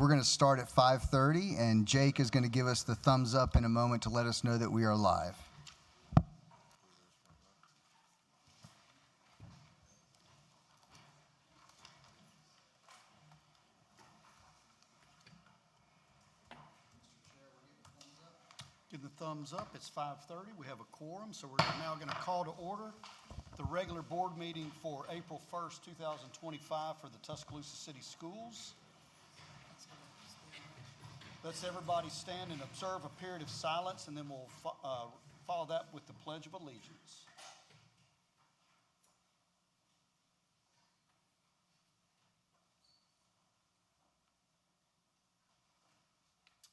we're going to start at 5:30, and Jake is going to give us the thumbs up in a moment to let us know that we are live. Give the thumbs up. It's 5:30. We have a quorum, so we're now going to call to order the regular board meeting for April 1st, 2025 for the Tuscaloosa City Schools. Let's everybody stand and observe a period of silence, and then we'll follow that with the Pledge of Allegiance.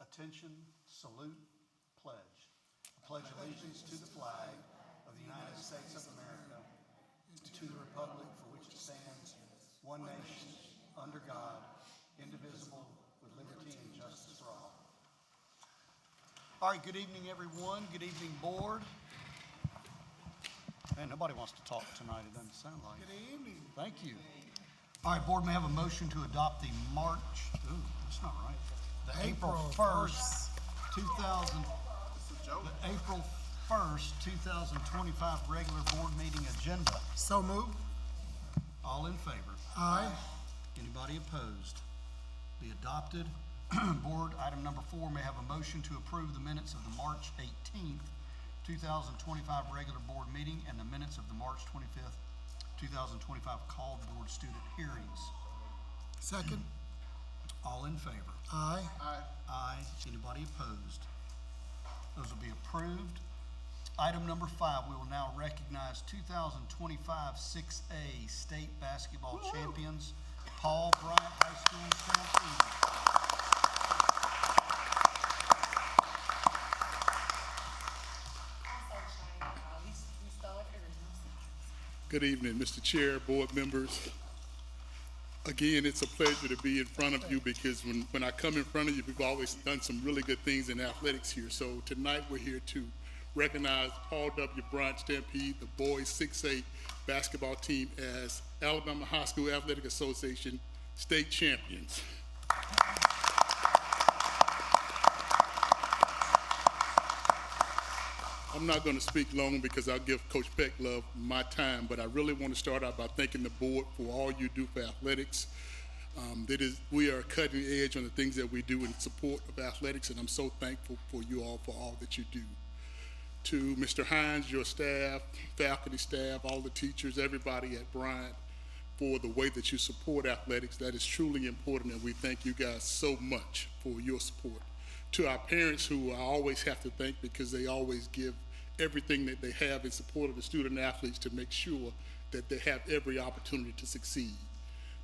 Attention, salute, pledge. I pledge allegiance to the flag of the United States of America, and to the republic for which it stands, one nation, under God, indivisible, with liberty and justice for all. All right, good evening, everyone. Good evening, board. Man, nobody wants to talk tonight, it doesn't sound like. Good evening. Thank you. All right, board, may I have a motion to adopt the that's not right. The April 1st, 2025 regular board meeting agenda. So moved. All in favor? Aye. Anybody opposed? Be adopted. Board, item number 4, may I have a motion to approve the minutes of the March 18th, 2025 regular board meeting and the minutes of the March 25th, 2025 called board student hearings. Second. All in favor? Aye. Aye. Aye. Anybody opposed? Those will be approved. Item number 5, we will now recognize 2025 6A state basketball champions, Paul Bryant High School Stampede. Good evening, Mr. Chair, board members. Again, it's a pleasure to be in front of you because when I come in front of you, we've always done some really good things in athletics here. So tonight we're here to recognize Paul W. Bryant Stampede, the boys 6A basketball team, as Alabama High School Athletic Association state champions. I'm not going to speak long because I'll give Coach Pecklove my time, but I really want to start out by thanking the board for all you do for athletics. We are cutting edge on the things that we do in support of athletics, and I'm so thankful for you all for all that you do. To Mr. Hines, your staff, faculty staff, all the teachers, everybody at Bryant, for the way that you support athletics, that is truly important, and we thank you guys so much for your support. To our parents, who I always have to thank because they always give everything that they have in support of the student athletes to make sure that they have every opportunity to succeed.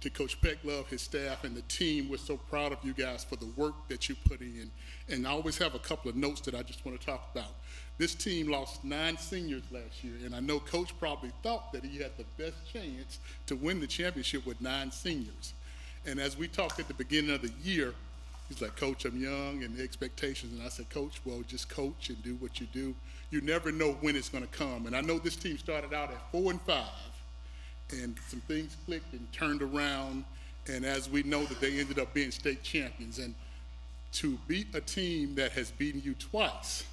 To Coach Pecklove, his staff, and the team, we're so proud of you guys for the work that you put in. And I always have a couple of notes that I just want to talk about. This team lost 9 seniors last year, and I know Coach probably thought that he had the best chance to win the championship with 9 seniors. And as we talked at the beginning of the year, he's like, Coach, I'm young, and the expectations. And I said, Coach, well, just coach and do what you do. You never know when it's going to come. And I know this team started out at 4-5, and some things clicked and turned around. And as we know that they ended up being state champions. And to beat a team that has beaten you twice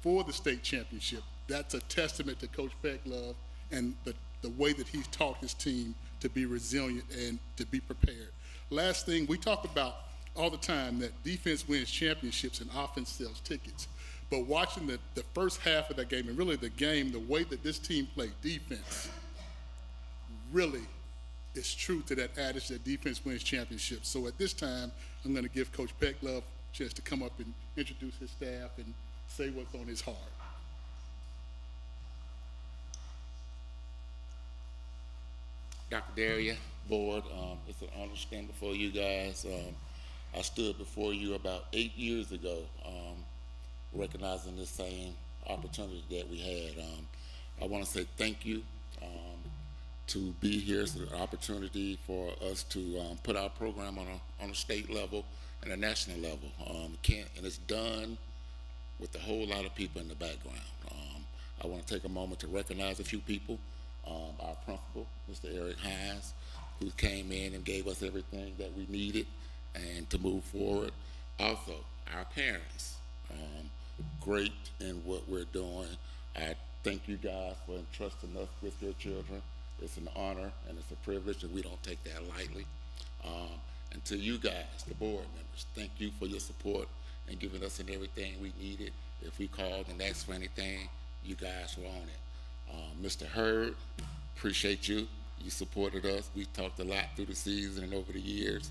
for the state championship, that's a testament to Coach Pecklove and the way that he's taught his team to be resilient and to be prepared. Last thing, we talk about all the time that defense wins championships and offense sells tickets. But watching the first half of that game, and really the game, the way that this team played defense, really is true to that adage that defense wins championships. So at this time, I'm going to give Coach Pecklove a chance to come up and introduce his staff and say what's on his heart. Dr. Daria, board, it's an honor to stand before you guys. I stood before you about 8 years ago, recognizing the same opportunity that we had. I want to say thank you to be here. It's an opportunity for us to put our program on a state level and a national level. And it's done with a whole lot of people in the background. I want to take a moment to recognize a few people. Our principal, Mr. Eric Hines, who came in and gave us everything that we needed and to move forward. Also, our parents, great in what we're doing. I thank you guys for entrusting us with your children. It's an honor and it's a privilege, and we don't take that lightly. And to you guys, the board members, thank you for your support and giving us and everything we needed. If we called and asked for anything, you guys were on it. Mr. Hurd, appreciate you. You supported us. We talked a lot through the season and over the years,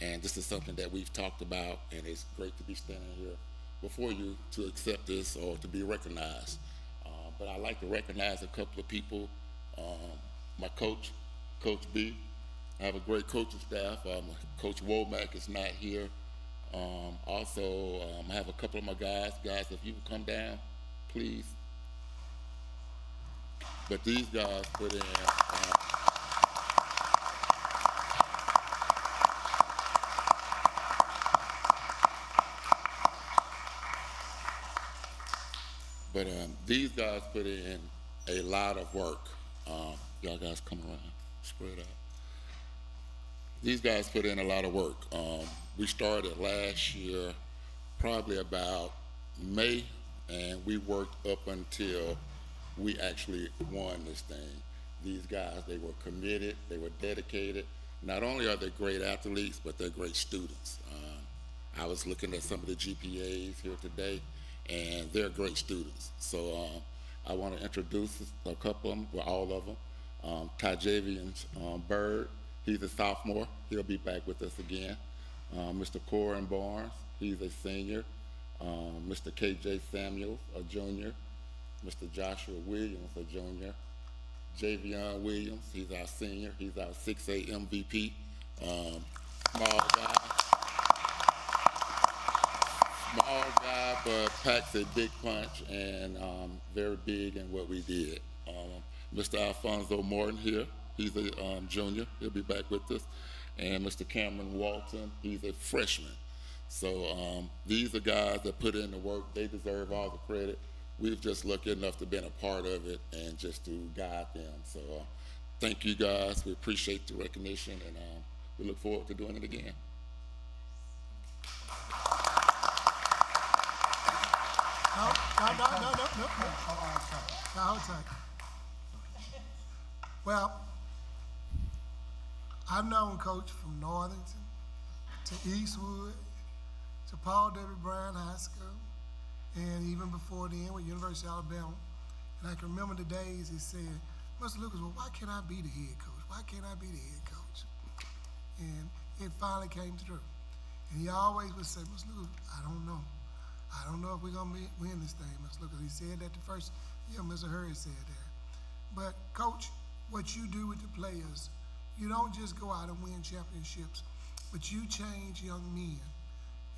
and this is something that we've talked about, and it's great to be standing here before you to accept this or to be recognized. But I'd like to recognize a couple of people. My coach, Coach B. I have a great coaching staff. Coach Womack is not here. Also, I have a couple of my guys. Guys, if you would come down, please. But these guys put in. These guys put in a lot of work. Y'all guys come around, spread out. These guys put in a lot of work. We started last year, probably about May, and we worked up until we actually won this thing. These guys, they were committed, they were dedicated. Not only are they great athletes, but they're great students. I was looking at some of the GPAs here today, and they're great students. So I want to introduce a couple of them, well, all of them. Tyjavian Bird, he's a sophomore. He'll be back with us again. Mr. Corin Barnes, he's a senior. Mr. KJ Samuels, a junior. Mr. Joshua Williams, a junior. Javion Williams, he's our senior. He's our 6A MVP. Small guy, but packs a big punch and very big in what we did. Mr. Alfonso Morton here, he's a junior. He'll be back with us. And Mr. Cameron Walton, he's a freshman. So these are guys that put in the work. They deserve all the credit. We've just lucky enough to been a part of it and just to guide them. So thank you guys. We appreciate the recognition, and we look forward to doing it again. No. Hold tight. Well, I've known Coach from Northington to Eastwood to Paul W. Brown High School, and even before then with University of Alabama. And I can remember the days he said, Mr. Lucas, well, why can't I be the head coach? Why can't I be the head coach? And it finally came through. And he always would say, Mr. Lucas, I don't know. I don't know if we're going to win this thing, Mr. Lucas. He said that the first year, Mr. Hurd said that. But, Coach, what you do with the players, you don't just go out and win championships, but you change young men.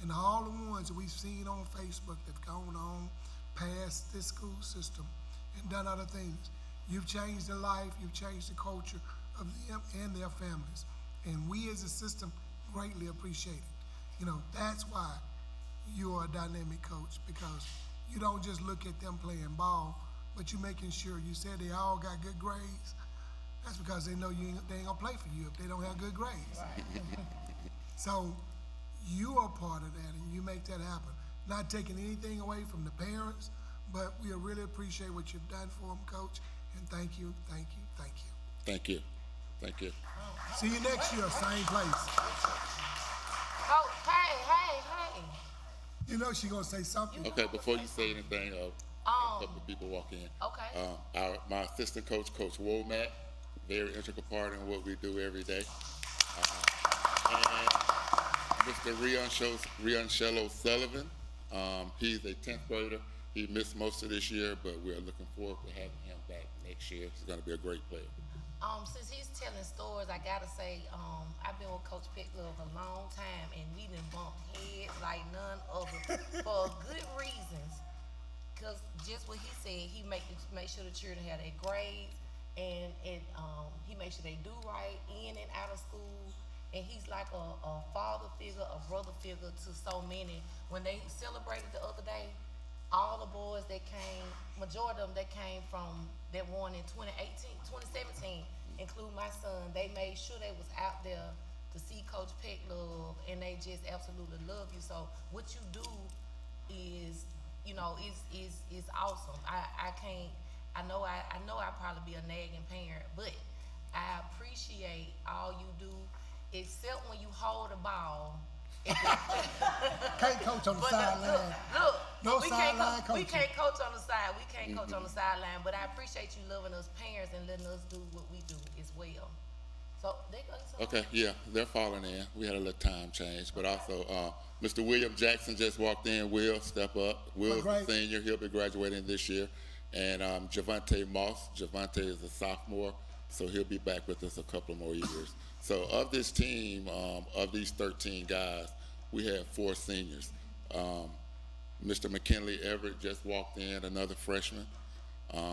And all the ones that we've seen on Facebook that have gone on past this school system and done other things, you've changed their life, you've changed the culture of them and their families. And we as a system greatly appreciate it. You know, that's why you are a dynamic coach, because you don't just look at them playing ball, but you're making sure. You said they all got good grades. That's because they know they ain't gonna play for you if they don't have good grades. Right. So you are part of that, and you make that happen. Not taking anything away from the parents, but we really appreciate what you've done for them, Coach, and thank you. Thank you. See you next year, same place. Oh, hey. You know she's gonna say something. Okay, before you say anything, a couple of people walk in. Okay. My assistant coach, Coach Womack, very integral part in what we do every day. And Mr. Rianchello Sullivan, he's a 10th grader. He missed most of this year, but we're looking forward to having him back next year. He's going to be a great player. Since he's telling stories, I gotta say, I've been with Coach Picklove a long time, and we done bumped heads like none other for good reasons. Cause just what he said, he make sure the children have their grades, and he makes sure they do right in and out of school. And he's like a father figure, a brother figure to so many. When they celebrated the other day, all the boys that came, majority of them that came from that won in 2017, including my son, they made sure they was out there to to see Coach Peck love, and they just absolutely love you. So what you do is, is awesome. I can't. I know I probably be a nagging parent, but I appreciate all you do, except when you hold the ball. Can't coach on the But sideline. look, No we can't sideline we coaching. can't coach on the side. We can't coach on the sideline. But I appreciate you loving us parents and letting us do what we do as well. So they go. Okay, yeah, they're falling in. We had a little time change, but also Mr. William Jackson just walked in. Will, step up. Will's a great. senior. He'll be graduating this year. And Javante Moss. Javante is a sophomore, so he'll be back with us a couple more years. So of this team, of these 13 guys, we have 4 seniors. Mr. McKinley Everett just walked in, another freshman.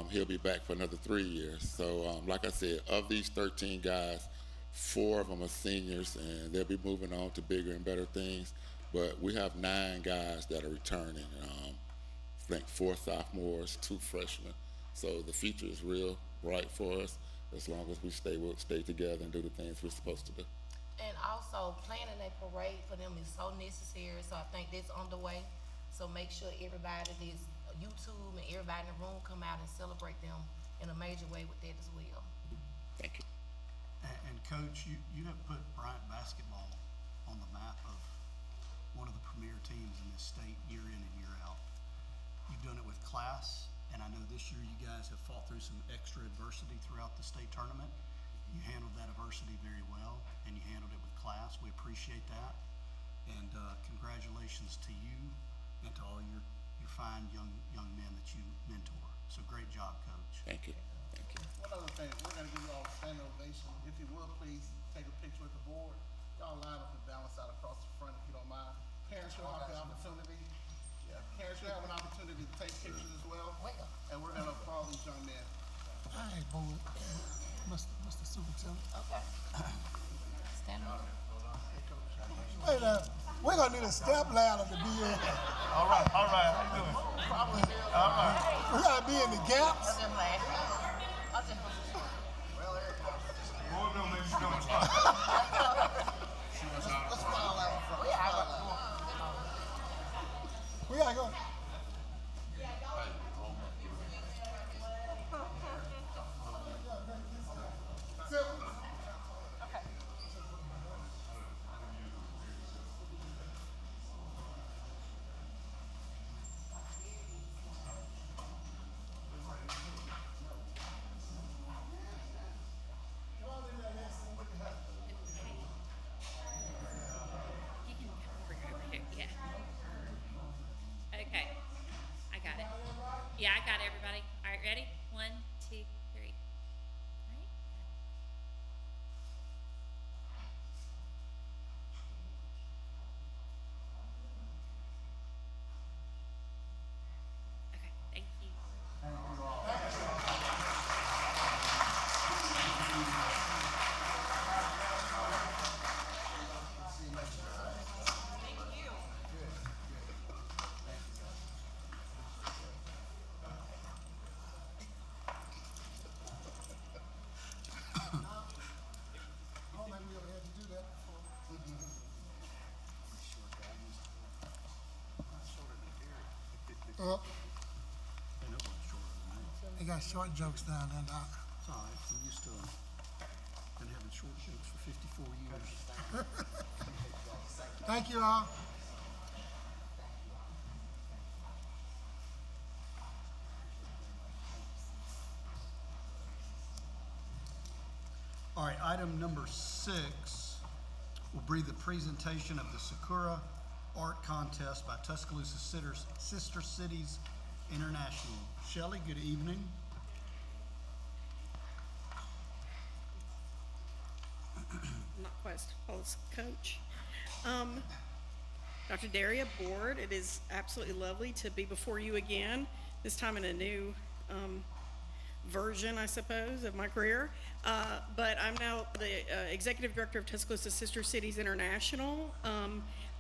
He'll be back for another 3 years. So like I said, of these 13 guys, 4 of them are seniors, and they'll be moving on to bigger and better things. But we have 9 guys that are returning. I think 4 sophomores, 2 freshmen. So the future is real bright for us as long as we'll stay together and do the things we're supposed to do. And also, planning a parade for them is so necessary. So I think that's underway. So make sure everybody that's YouTube and everybody in the room come out and celebrate them in a major way with that as well. Thank you. And Coach, you have put Bryant basketball on the map of one of the premier teams in this state year in and year out. You've done it with class, and I know this year you guys have fought through some extra adversity throughout the state tournament. You handled that adversity very well, and you handled it with class. We appreciate that. And congratulations to you and to all your fine young men that you mentor. So great job, Coach. Thank you. Thank you. One other thing, we're gonna give you all a standing ovation. If you will, please take a picture with the board. Y'all line up and balance out across the front if you don't mind. Parents will have the opportunity. Yeah, parents will have an opportunity to take pictures as well. And we're gonna applaud these young men. All right, boy. Mr. Superintendent. Okay. Stand up. Hey, we're gonna need a step ladder to be in. All right, how you doing? All right. We gotta be in the gaps. I'm just laughing. Board don't make you doing fine. Let's file out in front. We gotta go. You can bring it over here. Yeah. Okay. I got it. Yeah, I got everybody. All right, ready? 1, 2, 3. All right. Okay, thank you. I don't think we ever had to do that before. They got short jokes down there now. It's all right. I'm used to been having short jokes for 54 years. Thank you all. All right, item number 6 will be the presentation of the Sakura Art Contest by Tuscaloosa Sister Cities International. Shelley, good evening. Not quite as tall as Coach. Dr. Daria, board, it is absolutely lovely to be before you again, this time in a new version, I suppose, of my career. But I'm now the Executive Director of Tuscaloosa Sister Cities International.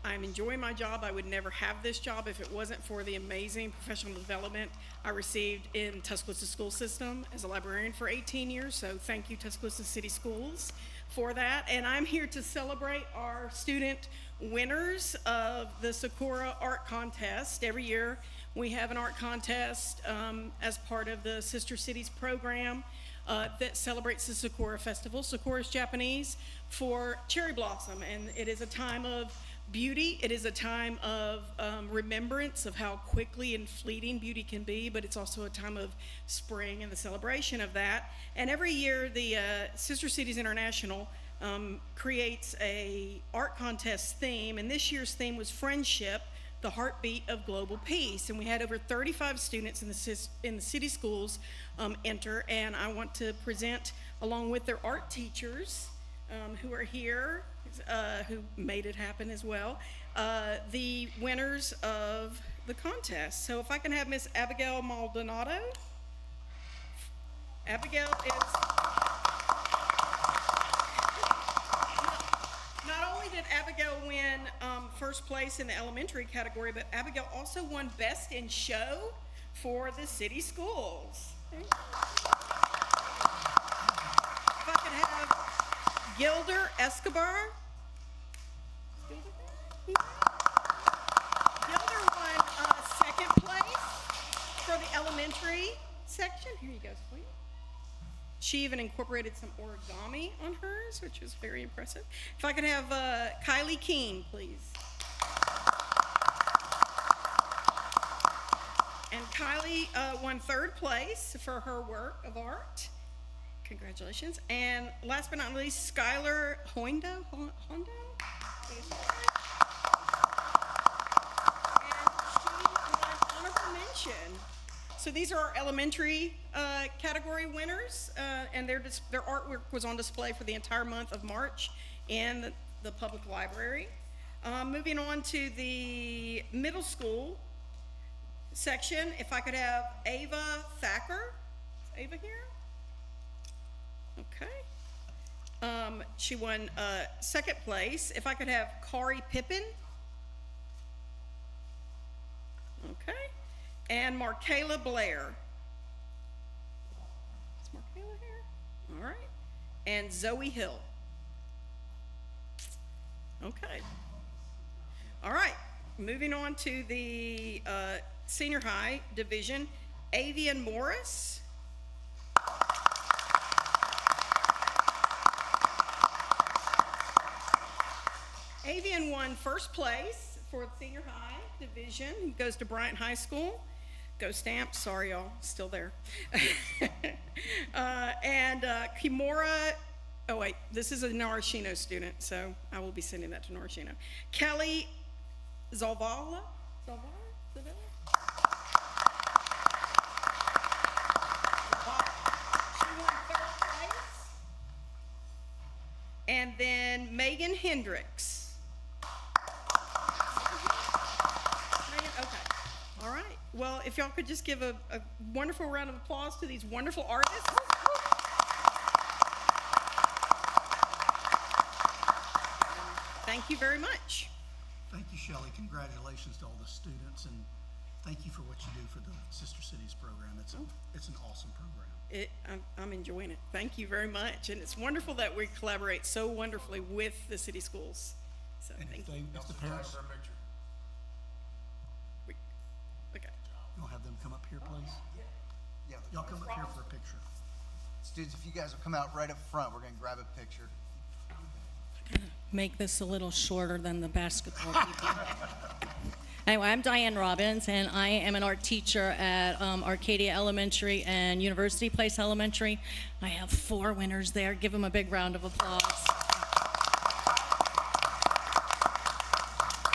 I'm enjoying my job. I would never have this job if it wasn't for the amazing professional development I received in Tuscaloosa school system as a librarian for 18 years. So thank you, Tuscaloosa City Schools, for that. And I'm here to celebrate our student winners of the Sakura Art Contest. Every year we have an art contest as part of the Sister Cities program that celebrates the Sakura Festival. Sakura is Japanese for cherry blossom, and it is a time of beauty. It is a time of remembrance of how quickly and fleeting beauty can be, but it's also a time of spring and the celebration of that. And every year the Sister Cities International creates a art contest theme, and this year's theme was Friendship, the Heartbeat of Global Peace. And we had over 35 students in the city schools enter, and I want to present, along with their art teachers who are here, who made it happen as well, the winners of the contest. So if I can have Miss Abigail Maldonado. Abigail is, not only did Abigail win first place in the elementary category, but Abigail also won Best in Show for the city schools. If I could have Gilder Escobar. Gilder won second place for the elementary section. Here you go, sweetie. She even incorporated some origami on hers, which was very impressive. If I could have Kylie King, please. And Kylie won third place for her work of art. Congratulations. And last but not least, Skylar Hondo. And she won honorable mention. So these are our elementary category winners, and their artwork was on display for the entire month of March in the public library. Moving on to the middle school section, if I could have Ava Thacker. Is Ava here? Okay. She won second place. If I could have Kari Pippin. Okay. And Markayla Blair. Is Markayla here? All right. And Zoe Hill. Okay. All right. Moving on to the senior high division, Avian Morris. Avian won first place for the senior high division. He goes to Bryant High School. Go Stamps. Sorry, y'all. Still there. And Kimura. Oh, wait. This is a Narashino student, so I will be sending that to Narashino. Kelly Zavala. She won third place. And then Megan Hendricks. Okay. All right. Well, if y'all could just give a wonderful round of applause to these wonderful artists. Thank you very much. Thank you, Shelley. Congratulations to all the students, and thank you for what you do for the Sister Cities program. It's an awesome program. I'm enjoying it. Thank you very much. And it's wonderful that we collaborate so wonderfully with the city schools. So And thank if you. the parents, Okay. you'll have them come up here, please? Yeah. Y'all come up here for a picture. Students, if you guys will come out right up front, we're going to grab a picture. Make this a little shorter than the basketball people. Anyway, I'm Diane Robbins, and I am an art teacher at Arcadia Elementary and University Place Elementary. I have 4 winners there. Give them a big round of applause.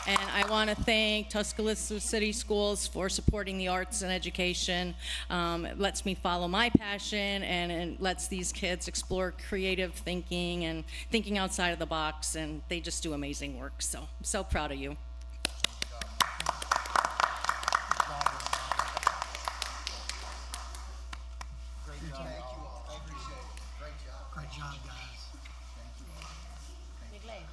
And I want to thank Tuscaloosa City Schools for supporting the arts and education. It lets me follow my passion, and it lets these kids explore creative thinking and thinking outside of the box, and they just do amazing work. So I'm so proud of you. Great job. Thank you all. I appreciate it. Great job. Great job, guys. Thank you. Big lady.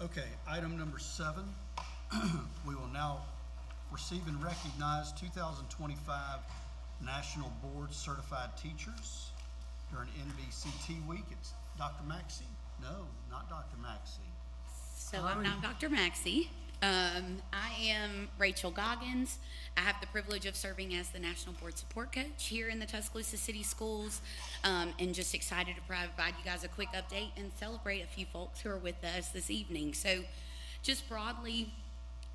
Okay, item number 7, we will now receive and recognize 2025 National Board Certified Teachers during NBCT week. It's Dr. Maxey? No, not Dr. Maxey. So I'm not Dr. Maxey. I am Rachel Goggins. I have the privilege of serving as the National Board Support Coach here in the Tuscaloosa City Schools, and just excited to provide you guys a quick update and celebrate a few folks who are with us this evening. So just broadly,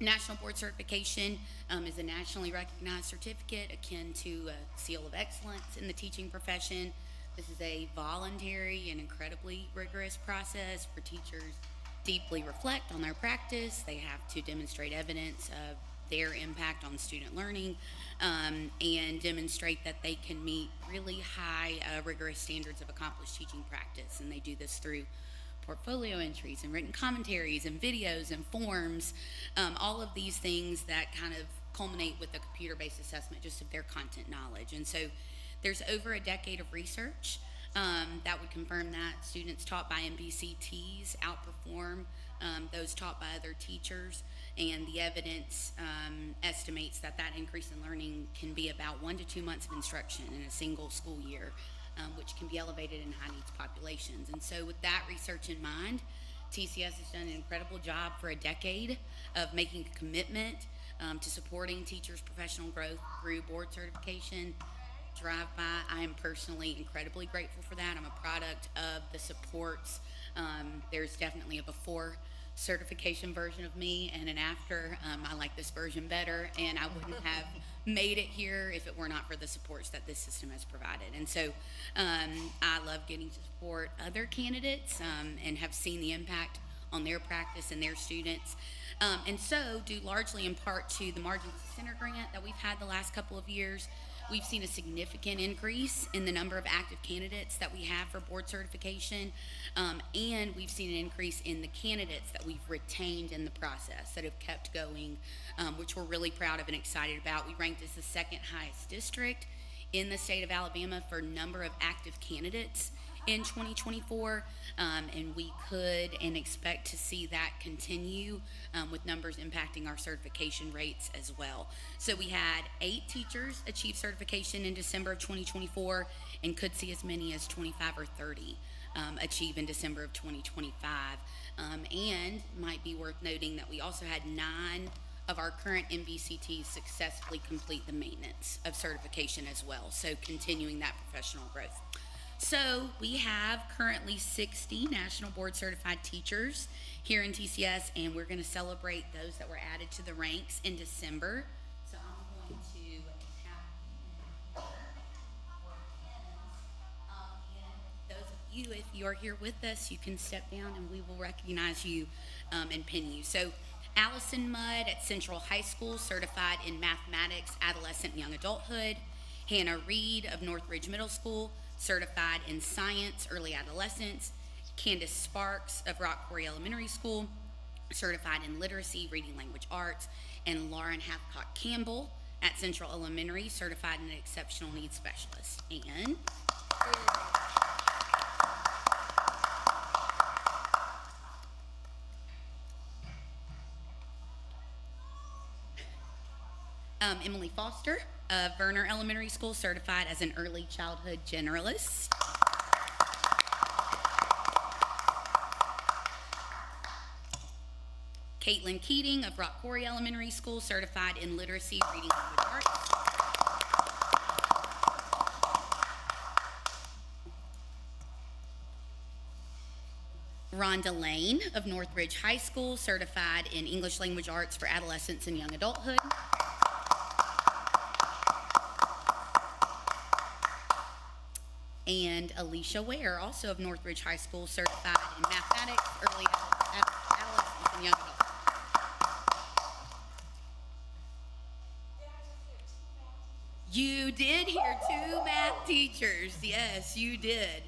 National Board Certification is a nationally recognized certificate akin to a seal of excellence in the teaching profession. This is a voluntary and incredibly rigorous process for teachers deeply reflect on their practice. They have to demonstrate evidence of their impact on student learning, and demonstrate that they can meet really high, rigorous standards of accomplished teaching practice. And they do this through portfolio entries and written commentaries and videos and forms, all of these things that kind of culminate with a computer-based assessment just of their content knowledge. And so there's over a decade of research that would confirm that students taught by MBCTs outperform those taught by other teachers, and the evidence estimates that increase in learning can be about 1 to 2 months of instruction in a single school year, which can be elevated in high needs populations. And so with that research in mind, TCS has done an incredible job for a decade of making a commitment to supporting teachers' professional growth through board certification. Drive-by, I am personally incredibly grateful for that. I'm a product of the supports. There's definitely a before certification version of me and an after. I like this version better, and I wouldn't have made it here if it were not for the supports that this system has provided. And so I love getting to support other candidates and have seen the impact on their practice and their students. And so due largely in part to the Margins to Center grant that we've had the last couple of years, we've seen a significant increase in the number of active candidates that we have for board certification, and we've seen an increase in the candidates that we've retained in the process that have kept going, which we're really proud of and excited about. We ranked as the second highest district in the state of Alabama for number of active candidates in 2024, and we could and expect to see that continue with numbers impacting our certification rates as well. So we had 8 teachers achieve certification in December of 2024, and could see as many as 25 or 30 achieve in December of 2025. And might be worth noting that we also had 9 of our current MBCTs successfully complete the maintenance of certification as well, so continuing that professional growth. So we have currently 60 National Board Certified teachers here in TCS, and we're going to celebrate those that were added to the ranks in December. So I'm going to have and those of you, if you're here with us, you can step down and we will recognize you and pin you. So Allison Mudd at Central High School, certified in mathematics, adolescent and young adulthood. Hannah Reed of Northridge Middle School, certified in science, early adolescence. Candace Sparks of Rock Quarry Elementary School, certified in literacy, reading, language arts. And Lauren Hathcock Campbell at Central Elementary, certified in an exceptional needs specialist. And Emily Foster of Verner Elementary School, certified as an early childhood generalist. Caitlin Keating of Rock Quarry Elementary School, certified in literacy, reading, language arts. Rhonda Lane of Northridge High School, certified in English language arts for adolescents and young adulthood. And Alicia Ware, also of Northridge High School, certified in mathematics, early adolescents and young adults. You did hear 2 math teachers. Yes, you did.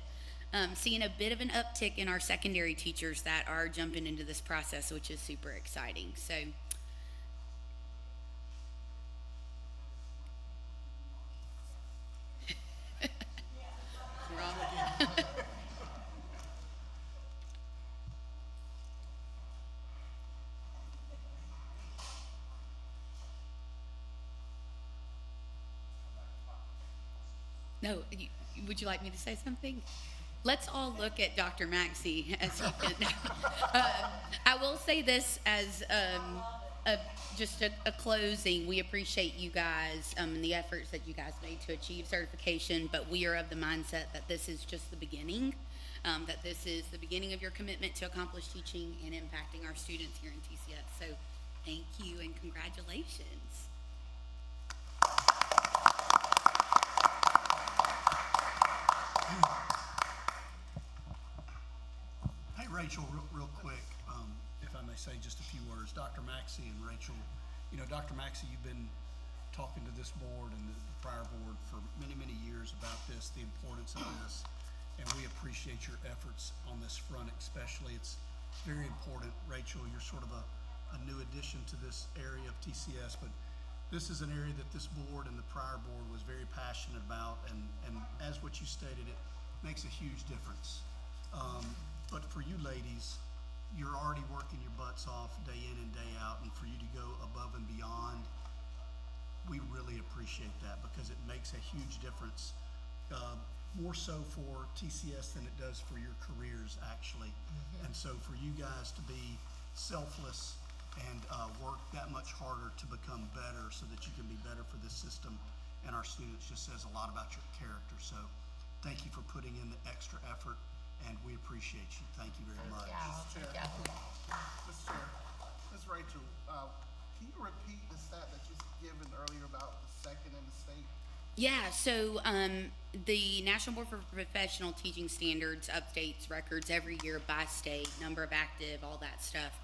Seeing a bit of an uptick in our secondary teachers that are jumping into this process, which is super exciting. So No, would you like me to say something? Let's all look at Dr. Maxey as he did. I will say this as just a closing. We appreciate you guys and the efforts that you guys made to achieve certification, but we are of the mindset that this is just the beginning, that this is the beginning of your commitment to accomplish teaching and impacting our students here in TCS. So thank you and congratulations. Hey, Rachel, real quick, if I may say just a few words. Dr. Maxey and Rachel, you know, Dr. Maxey, you've been talking to this board and the prior board for many, many years about this, the importance of this, and we appreciate your efforts on this front especially. It's very important. Rachel, you're sort of a new addition to this area of TCS, but this is an area that this board and the prior board was very passionate about, and as what you stated, it makes a huge difference. But for you ladies, you're already working your butts off day in and day out, and for you to go above and beyond, we really appreciate that because it makes a huge difference, more so for TCS than it does for your careers, actually. And so for you guys to be selfless and work that much harder to become better so that you can be better for this system and our students just says a lot about your character. So thank you for putting in the extra effort, and we appreciate you. Thank you very much. Mr. Chair, Ms. Rachel, can you repeat the stat that you given earlier about the second in the state? Yeah, so the National Board for Professional Teaching Standards updates records every year by state, number of active, all that stuff,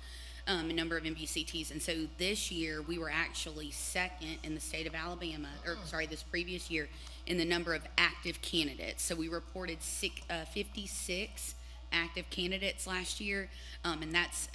number of MBCTs. And so this year we were actually second in the state of Alabama, this previous year, in the number of active candidates. So we reported 56 active candidates last year, and that's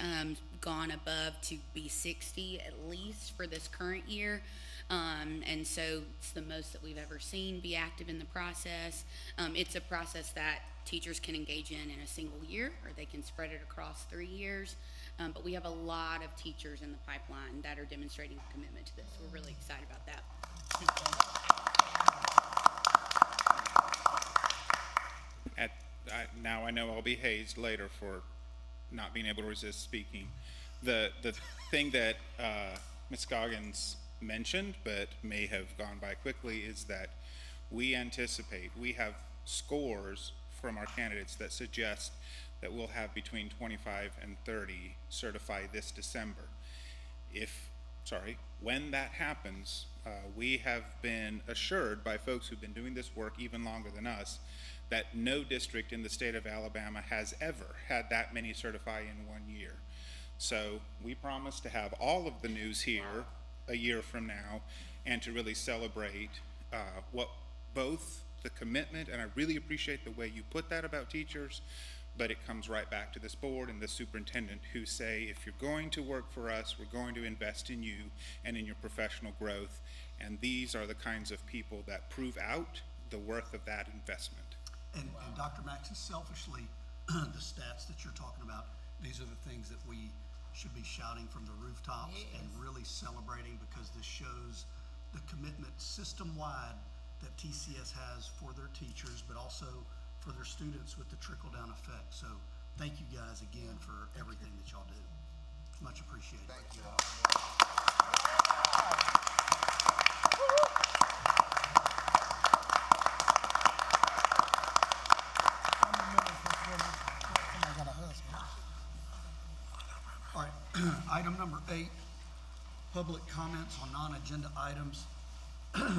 gone above to be 60 at least for this current year. And so it's the most that we've ever seen be active in the process. It's a process that teachers can engage in a single year, or they can spread it across 3 years. But we have a lot of teachers in the pipeline that are demonstrating a commitment to this. We're really excited about that. Now I know I'll be hazed later for not being able to resist speaking. The thing that Ms. Goggins mentioned, but may have gone by quickly, is that we anticipate, we have scores from our candidates that suggest that we'll have between 25 and 30 certify this December. When that happens, we have been assured by folks who've been doing this work even longer than us that no district in the state of Alabama has ever had that many certify in 1 year. So we promise to have all of the news here a year from now and to really celebrate what both the commitment, and I really appreciate the way you put that about teachers, but it comes right back to this board and the superintendent who say, if you're going to work for us, we're going to invest in you and in your professional growth. And these are the kinds of people that prove out the worth of that investment. And Dr. Maxey, selfishly, the stats that you're talking about, these are the things that we should be shouting from the rooftops and really celebrating, because this shows the commitment system-wide that TCS has for their teachers, but also for their students with the trickle-down effect. So thank you guys again for everything that y'all do. Much appreciated. Thank you. All right, item number 8, public comments on non-agenda items.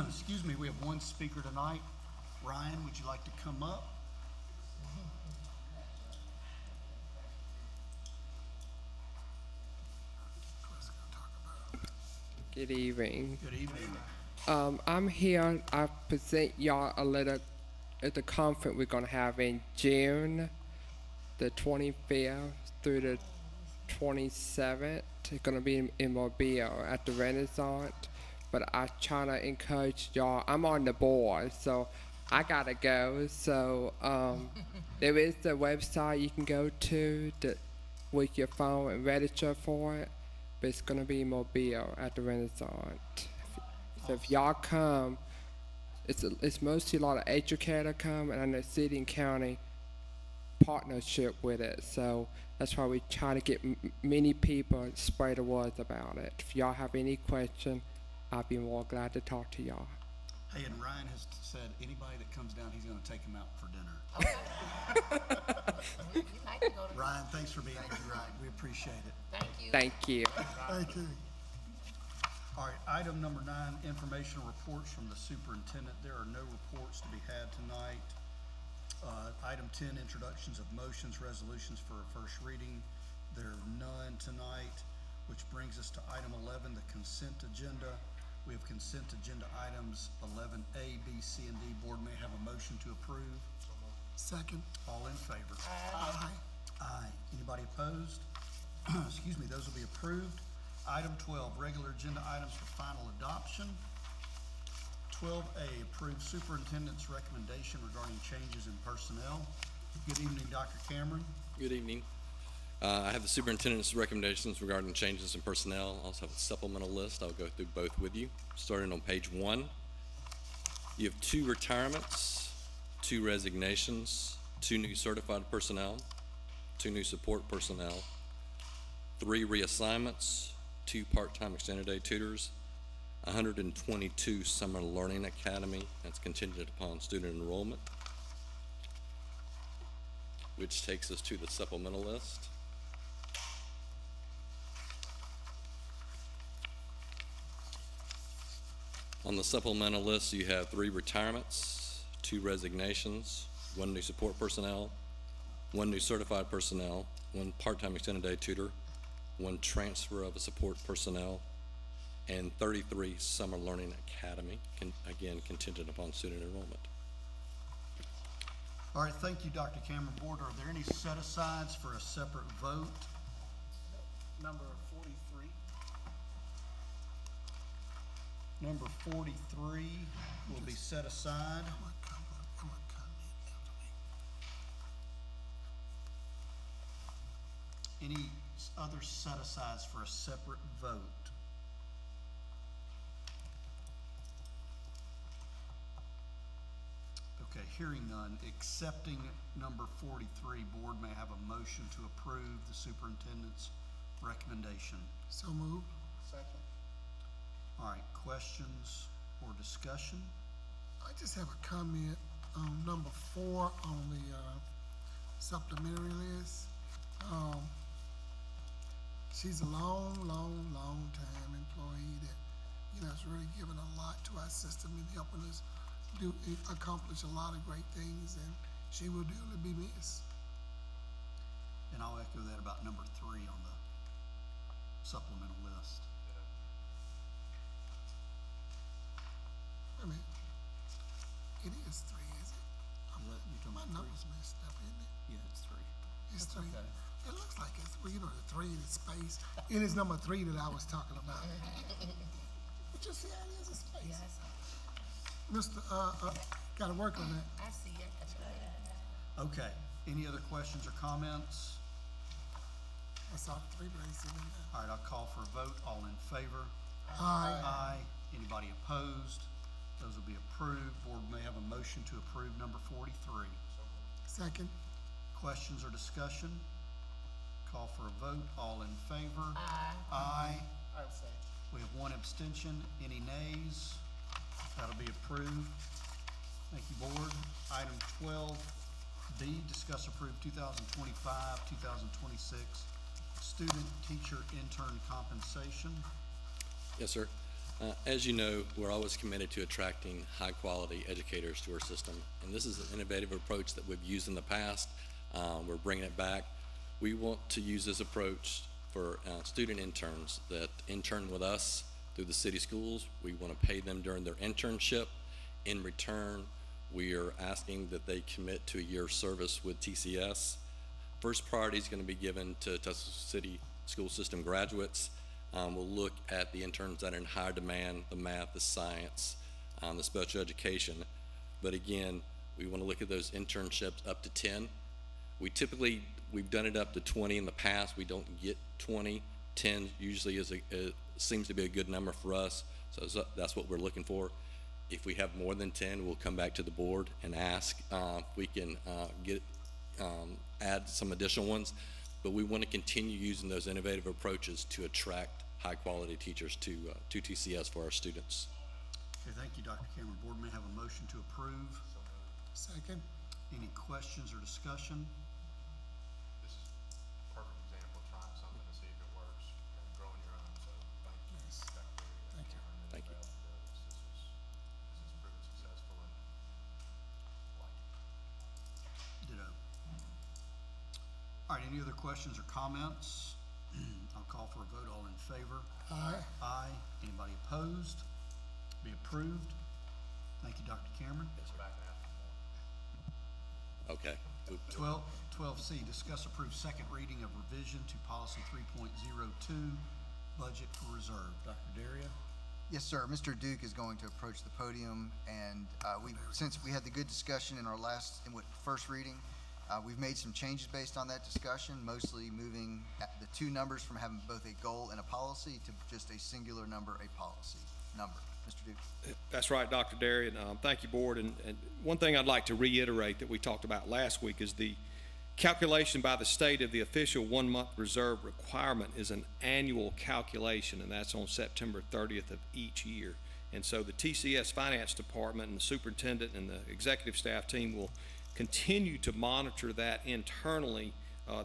Excuse me, we have one speaker tonight. Ryan, would you like to come up? Good evening. Good evening. I'm here. I present y'all a letter at the conference we're gonna have in June, the 25th through the 27th. It's gonna be in Mobile at the Renaissance. But I try to encourage y'all. I'm on the board, so I gotta go. So there is the website you can go to with your phone and register for it. But it's gonna be in Mobile at the Renaissance. So if y'all come, it's mostly a lot of educator come, and the city and county partnership with it. So that's why we try to get many people spread the word about it. If y'all have any question, I'll be more glad to talk to y'all. Hey, and Ryan has said anybody that comes down, he's gonna take them out for dinner. We like to go to. Ryan, thanks for being here, Ryan. We appreciate it. Thank you. Thank you. Thank you. All right, item number 9, informational reports from the superintendent. There are no reports to be had tonight. Item 10, introductions of motions, resolutions for a first reading. There are none tonight, which brings us to item 11, the consent agenda. We have consent agenda items 11A, B, C, and D. Board may have a motion to approve. Second. All in favor? Aye. Aye. Anybody opposed? Excuse me, those will be approved. Item 12, regular agenda items for final adoption. 12A, approve superintendent's recommendation regarding changes in personnel. Good evening, Dr. Cameron. Good evening. I have the superintendent's recommendations regarding changes in personnel. I also have a supplemental list. I'll go through both with you. Starting on page 1, you have 2 retirements, 2 resignations, 2 new certified personnel, 2 new support personnel, 3 reassignments, 2 part-time extended day tutors, 122 summer learning academy. That's contingent upon student enrollment, which takes us to the supplemental list. On the supplemental list, you have 3 retirements, 2 resignations, 1 new support personnel, 1 new certified personnel, 1 part-time extended day tutor, 1 transfer of a support personnel, and 33 summer learning academy, again contingent upon student enrollment. All right, thank you, Dr. Cameron. Board, are there any set-asides for a separate vote? Number 43. Number 43 will be set aside. Any other set-asides for a separate vote? Okay, hearing none, accepting number 43, board may have a motion to approve the superintendent's recommendation. So moved. Second. All right, questions or discussion? I just have a comment on number 4 on the supplementary list. She's a long time employee that, has really given a lot to our system in helping us accomplish a lot of great things, and she will dearly be missed. And I'll echo that about number 3 on the supplemental list. I mean, it is 3, is it? My number's messed up, isn't it? Yeah, it's 3. It's That's 3. okay. It looks like it's 3, the 3 in space. It is number 3 that I was talking about. But you see how it is in space? Yes, Mr. Gotta work on that. I see it. That's right. Okay, any other questions or comments? I saw the 3 places in there. All right, I'll call for a vote. All in favor? Aye. Aye. Anybody opposed? Those will be approved. Board may have a motion to approve number 43. Second. Questions or discussion? Call for a vote. All in favor? Aye. Aye. I would say. We have 1 abstention. Any nays? That'll be approved. Thank you, board. Item 12B, discuss approve 2025, 2026 student teacher intern compensation. Yes, sir. As you know, we're always committed to attracting high-quality educators to our system, and this is an innovative approach that we've used in the past. We're bringing it back. We want to use this approach for student interns that intern with us through the city schools. We want to pay them during their internship. In return, we are asking that they commit to a year's service with TCS. First priority is going to be given to Tuscaloosa City School System graduates. We'll look at the interns that are in higher demand, the math, the science, the special education. But again, we want to look at those internships up to 10. We've done it up to 20 in the past. We don't get 20. 10 usually seems to be a good number for us, so that's what we're looking for. If we have more than 10, we'll come back to the board and ask if we can add some additional ones. But we want to continue using those innovative approaches to attract high-quality teachers to TCS for our students. Okay, thank you, Dr. Cameron. Board may have a motion to approve. Second. Any questions or discussion? This is a perfect example of trying something to see if it works and growing your own, so thank you. Yes. Dr. Thank you. Cameron and Thank you. Val for this. This has proven successful and like it. Ditto. All right, any other questions or comments? I'll call for a vote. All in favor? Aye. Aye. Anybody opposed? Be approved. Thank you, Dr. Cameron. Back and after more. Okay. 12C, discuss approve second reading of revision to policy 3.02, budget for reserve. Dr. Daria? Yes, sir. Mr. Duke is going to approach the podium, and since we had the good discussion in our first reading, we've made some changes based on that discussion, mostly moving the two numbers from having both a goal and a policy to just a singular number, a policy number. Mr. Duke. That's right, Dr. Darian. Thank you, Board. And one thing I'd like to reiterate that we talked about last week is the calculation by the state of the official 1 month reserve requirement is an annual calculation, and that's on September 30th of each year. And so the TCS Finance Department and the superintendent and the executive staff team will continue to monitor that internally,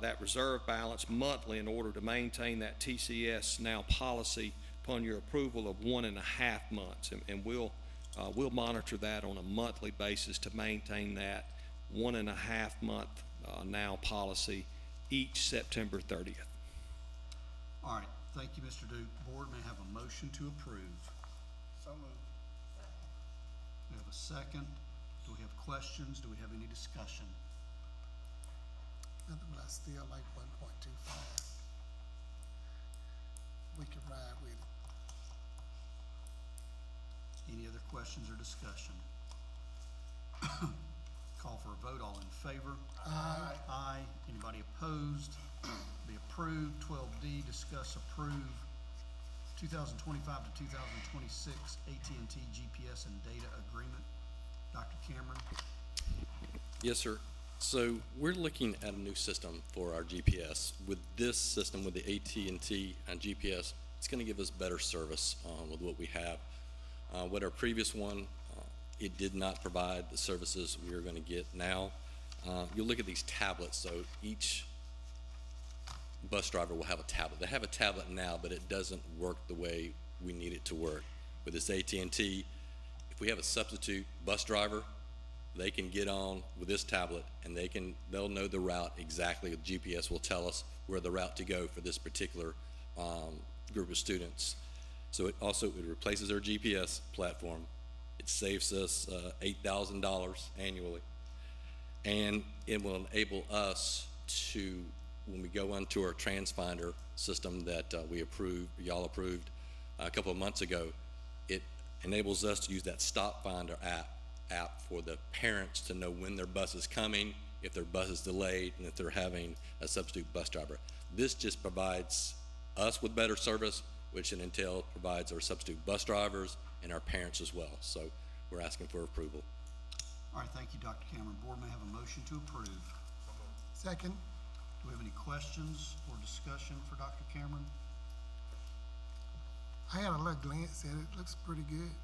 that reserve balance monthly, in order to maintain that TCS now policy upon your approval of 1.5 months. And we'll monitor that on a monthly basis to maintain that 1.5 month now policy each September 30th. All right, thank you, Mr. Duke. Board may have a motion to approve. So moved. We have a second. Do we have questions? Do we have any discussion? Nothing, but I still like 1.25. We can ride with it. Any other questions or discussion? Call for a vote. All in favor? Aye. Aye. Anybody opposed? Be approved. 12D, discuss approve 2025 to 2026 AT&T GPS and data agreement. Dr. Cameron? Yes, sir. So we're looking at a new system for our GPS. With this system, with the AT&T and GPS, it's going to give us better service with what we have. With our previous one, it did not provide the services we are going to get now. You'll look at these tablets. So each bus driver will have a tablet. They have a tablet now, but it doesn't work the way we need it to work. With this AT&T, if we have a substitute bus driver, they can get on with this tablet and they'll know the route exactly. The GPS will tell us where the route to go for this particular group of students. So it replaces our GPS platform. It saves us $8,000 annually, and it will enable us to, when we go onto our TransFinder system that y'all approved a couple of months ago, it enables us to use that Stop Finder app for the parents to know when their bus is coming, if their bus is delayed, and if they're having a substitute bus driver. This just provides us with better service, which in entail provides our substitute bus drivers and our parents as well. So we're asking for approval. All right, thank you, Dr. Cameron. Board may have a motion to approve. Second. Do we have any questions or discussion for Dr. Cameron? I had a little glance at it. It looks pretty good.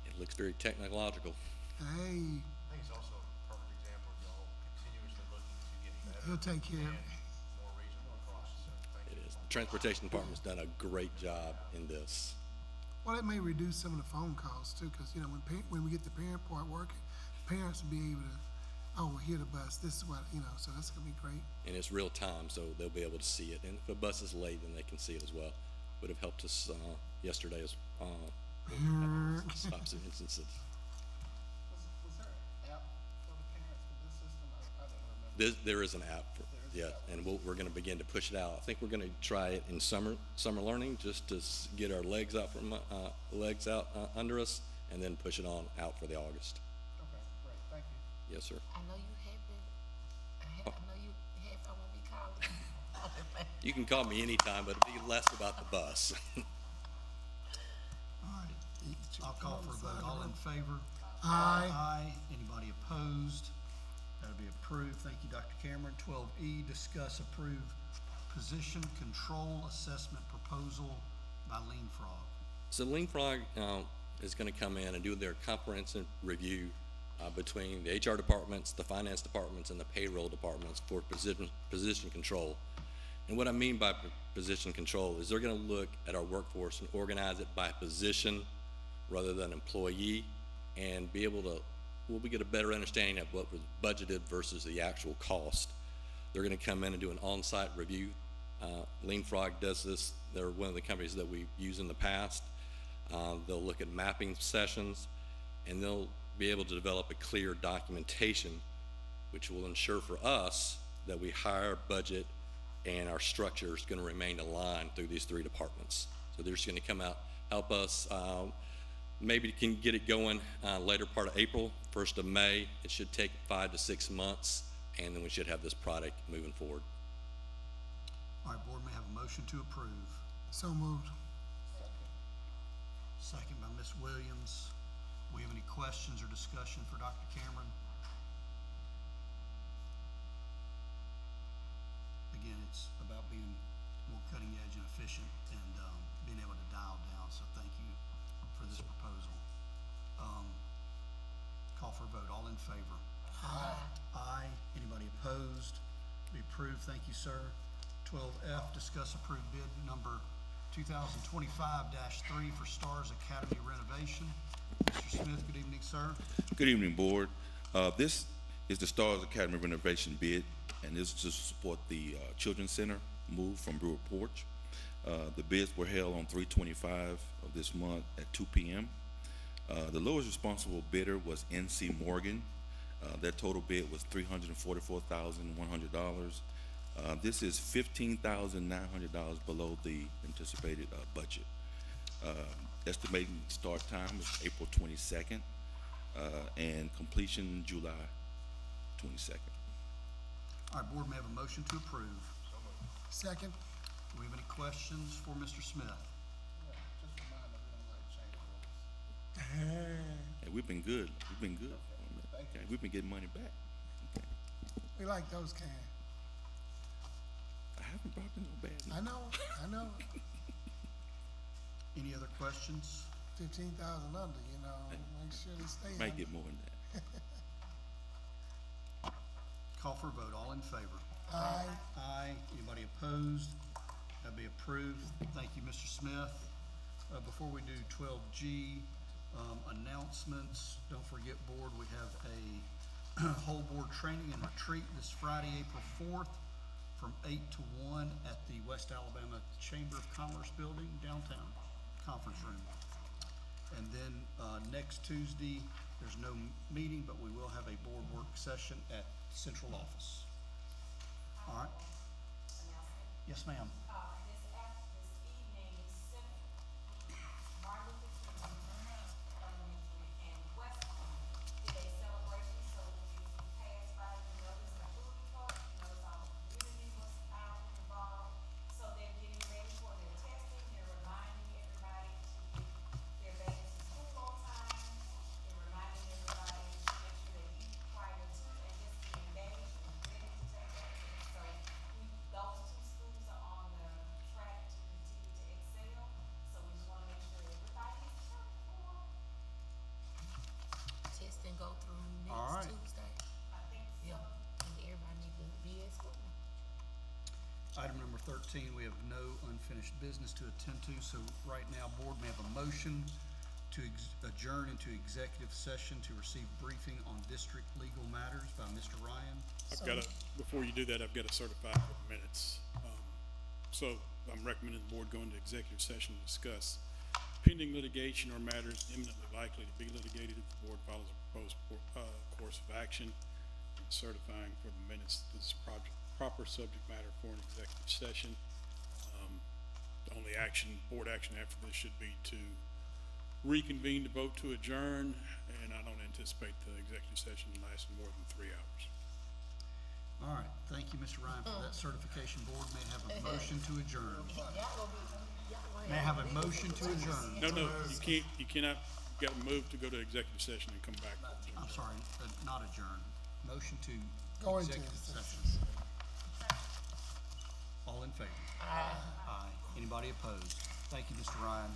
It looks very technological. Hey, I think it's also a perfect example of y'all continuously looking to get better. he'll take care of it. And more regional across, so thank you. It is. The Transportation Department's done a great job in this. Well, it may reduce some of the phone calls too, because, you know, when we get the parent part working, parents will be able to, oh, we're here the bus, this is what, you know, so that's gonna be great. And it's real time, so they'll be able to see it. And if a bus is late, then they can see it as well. Would have helped us yesterday as stop some instances. Was there an app for the parents for this system? I don't remember. There is an app, and we're going to begin to push it out. I think we're going to try it in summer learning, just to get our legs out under us, and then push it on out for the August. Okay, great, thank you. Yes, sir. I know you had been, I know you had someone be calling. You can call me anytime, but it'll be less about the bus. All right, I'll call for a vote. All in favor? Aye. Aye. Anybody opposed? That'll be approved. Thank you, Dr. Cameron. 12E, discuss approve position control assessment proposal by Lean Frog. So Lean Frog is going to come in and do their comprehensive review between the HR departments, the finance departments, and the payroll departments for position control. And what I mean by position control is they're going to look at our workforce and organize it by position rather than employee, and be able to, we'll get a better understanding of what was budgeted versus the actual cost. They're going to come in and do an on-site review. Lean Frog does this. They're one of the companies that we've used in the past. They'll look at mapping sessions, and they'll be able to develop a clear documentation, which will ensure for us that we hire, budget, and our structure is going to remain aligned through these three departments. So they're just going to come out, help us. Maybe can get it going later part of April, 1st of May. It should take 5 to 6 months, and then we should have this product moving forward. All right, board may have a motion to approve. So moved. Second by Ms. Williams. We have any questions or discussion for Dr. Cameron? Again, it's about being more cutting edge and efficient and being able to dial down, so thank you for this proposal. Call for a vote. All in favor? Aye. Aye. Anybody opposed? Be approved. Thank you, sir. 12F, discuss approved bid number 2025-3 for Stars Academy renovation. Mr. Smith, good evening, sir. Good evening, board. This is the Stars Academy renovation bid, and this is to support the Children's Center move from Brewer Porch. The bids were held on 3/25 of this month at 2 p.m. The lowest responsible bidder was NC Morgan. Their total bid was $344,100. This is $15,900 below the anticipated budget. Estimating start time is April 22nd, and completion July 22nd. All right, board may have a motion to approve. Second. Do we have any questions for Mr. Smith? Just remind them we don't like change orders. Hey, we've been good. We've been good. Okay, we've been getting money back. Okay. We like those cans. I haven't brought them no bad news. I know. Any other questions? 15,000 under, make sure they stay Might under. get more than that. Call for a vote. All in favor? Aye. Aye. Anybody opposed? That'll be approved. Thank you, Mr. Smith. Before we do 12G, announcements, don't forget, board, we have a whole board training and retreat this Friday, April 4th from 8 to 1 at the West Alabama Chamber of Commerce building, downtown conference room. And then next Tuesday, there's no meeting, but we will have a board work session at central office. All right. Yes, ma'am. Test and go through All right. next Tuesday. Yeah, and everybody need to be at school. Item number 13, we have no unfinished business to attend to, so right now, board may have a motion to adjourn into executive session to receive briefing on district legal matters by Mr. Ryan. Before you do that, I've got to certify for the minutes. So I'm recommending the board go into executive session to discuss pending litigation or matters imminently likely to be litigated if the board follows a proposed course of action, and certifying for the minutes that this is proper subject matter for an executive session. The only board action after this should be to reconvene to vote to adjourn, and I don't anticipate the executive session lasting more than 3 hours. All right, thank you, Mr. Ryan, for that certification. Board may have a motion to adjourn. May I have a motion to adjourn? No, you cannot got to move to go to executive session and come back. I'm sorry, not adjourn. Motion to Go into executive executive session. All in favor? Aye. Aye. Anybody opposed? Thank you, Mr. Ryan.